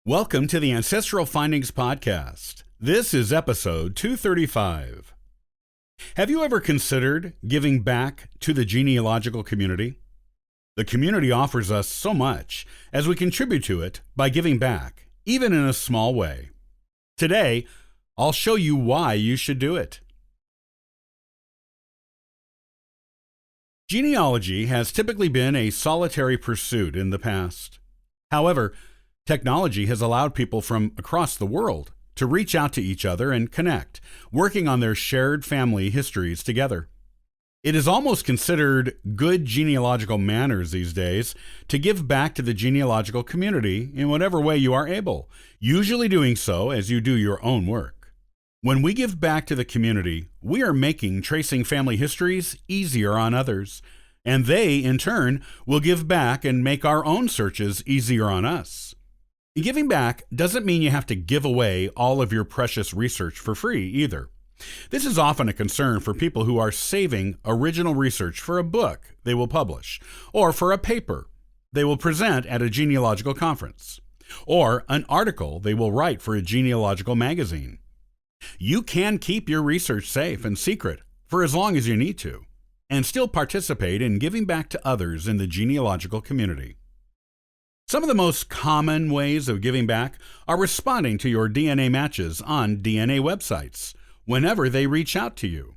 Welcome to the Ancestral Findings Podcast. This is episode 235. Have you ever considered giving back to the genealogical community? The community offers us so much as we contribute to it by giving back, even in a small way. Today, I'll show you why you should do it. Genealogy has typically been a solitary pursuit in the past. However, technology has allowed people from across the world to reach out to each other and connect, working on their shared family histories together. It is almost considered good genealogical manners these days to give back to the genealogical community in whatever way you are able, usually doing so as you do your own work. When we give back to the community, we are making tracing family histories easier on others, and they, in turn, will give back and make our own searches easier on us. Giving back doesn't mean you have to give away all of your precious research for free either. This is often a concern for people who are saving original research for a book they will publish, or for a paper they will present at a genealogical conference, or an article they will write for a genealogical magazine. You can keep your research safe and secret for as long as you need to, and still participate in giving back to others in the genealogical community. Some of the most common ways of giving back are responding to your DNA matches on DNA websites whenever they reach out to you.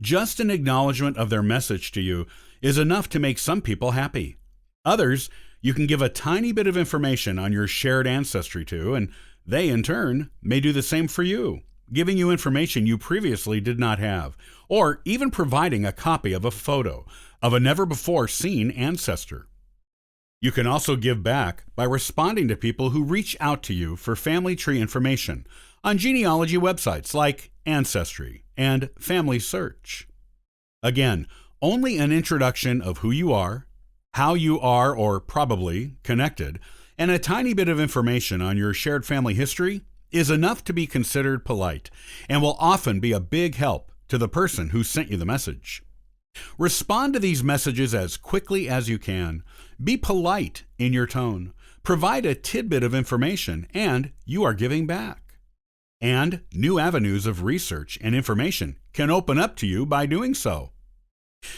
Just an acknowledgement of their message to you is enough to make some people happy. Others, you can give a tiny bit of information on your shared ancestry to, and they, in turn, may do the same for you, giving you information you previously did not have, or even providing a copy of a photo of a never-before-seen ancestor. You can also give back by responding to people who reach out to you for family tree information on genealogy websites like Ancestry and Family Search. Again, only an introduction of who you are, how you are or probably connected, and a tiny bit of information on your shared family history is enough to be considered polite and will often be a big help to the person who sent you the message. Respond to these messages as quickly as you can. Be polite in your tone. Provide a tidbit of information, and you are giving back. And new avenues of research and information can open up to you by doing so.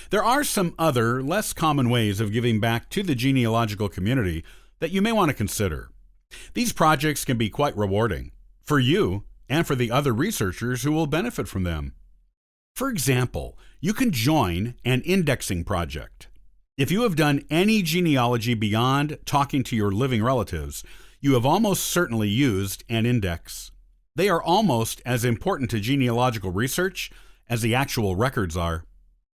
There are some other, less common ways of giving back to the genealogical community that you may want to consider. These projects can be quite rewarding for you and for the other researchers who will benefit from them. For example, you can join an indexing project. If you have done any genealogy beyond talking to your living relatives, you have almost certainly used an index. They are almost as important to genealogical research as the actual records are.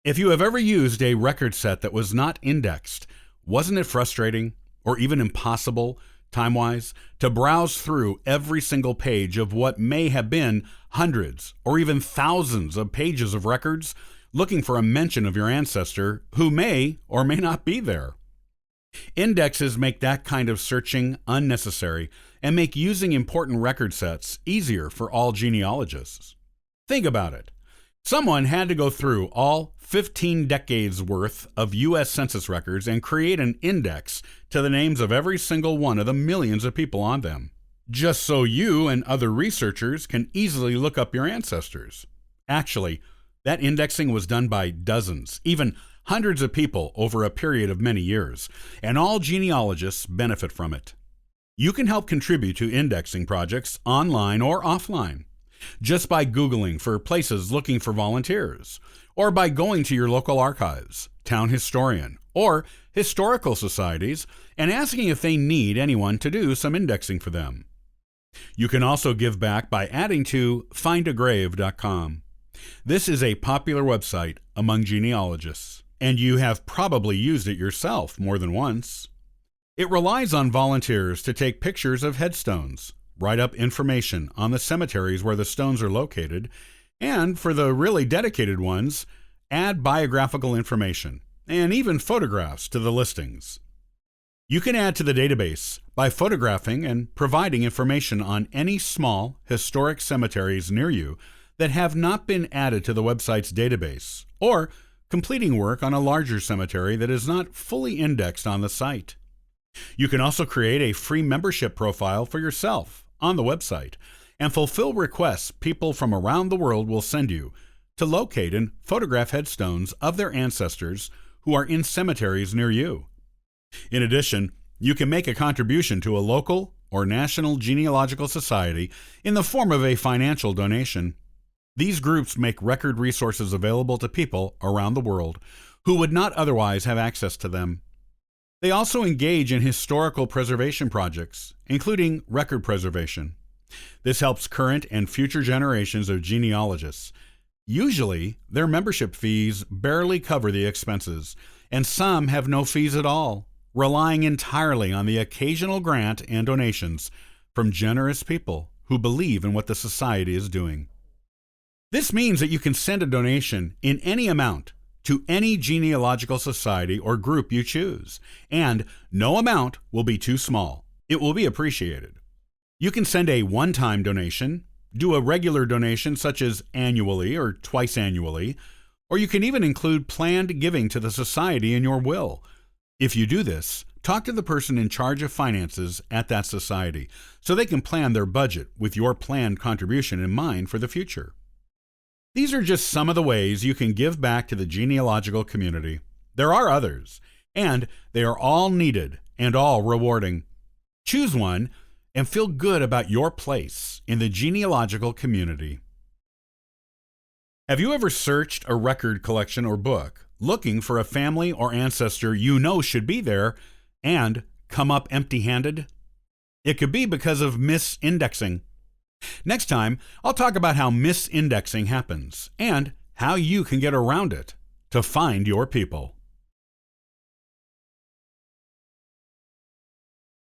If you have ever used a record set that was not indexed, wasn't it frustrating or even impossible, time-wise, to browse through every single page of what may have been hundreds or even thousands of pages of records looking for a mention of your ancestor who may or may not be there? Indexes make that kind of searching unnecessary and make using important record sets easier for all genealogists. Think about it. Someone had to go through all 15 decades worth of U.S. Census records and create an index to the names of every single one of the millions of people on them, just so you and other researchers can easily look up your ancestors. Actually, that indexing was done by dozens, even hundreds of people over a period of many years, and all genealogists benefit from it. You can help contribute to indexing projects online or offline, just by Googling for places looking for volunteers, or by going to your local archives, town historian, or historical societies and asking if they need anyone to do some indexing for them. You can also give back by adding to findagrave.com. This is a popular website among genealogists, and you have probably used it yourself more than once. It relies on volunteers to take pictures of headstones, write up information on the cemeteries where the stones are located, and for the really dedicated ones, add biographical information and even photographs to the listings. You can add to the database by photographing and providing information on any small historic cemeteries near you that have not been added to the website's database, or completing work on a larger cemetery that is not fully indexed on the site. You can also create a free membership profile for yourself on the website and fulfill requests people from around the world will send you to locate and photograph headstones of their ancestors who are in cemeteries near you. In addition, you can make a contribution to a local or national genealogical society in the form of a financial donation. These groups make record resources available to people around the world who would not otherwise have access to them. They also engage in historical preservation projects, including record preservation. This helps current and future generations of genealogists. Usually, their membership fees barely cover the expenses, and some have no fees at all, relying entirely on the occasional grant and donations from generous people who believe in what the society is doing. This means that you can send a donation in any amount to any genealogical society or group you choose, and no amount will be too small. It will be appreciated. You can send a one-time donation, do a regular donation such as annually or twice annually, or you can even include planned giving to the society in your will. If you do this, talk to the person in charge of finances at that society so they can plan their budget with your planned contribution in mind for the future. These are just some of the ways you can give back to the genealogical community. There are others, and they are all needed and all rewarding. Choose one and feel good about your place in the genealogical community. Have you ever searched a record collection or book looking for a family or ancestor you know should be there and come up empty-handed? It could be because of misindexing. Next time, I'll talk about how misindexing happens and how you can get around it to find your people.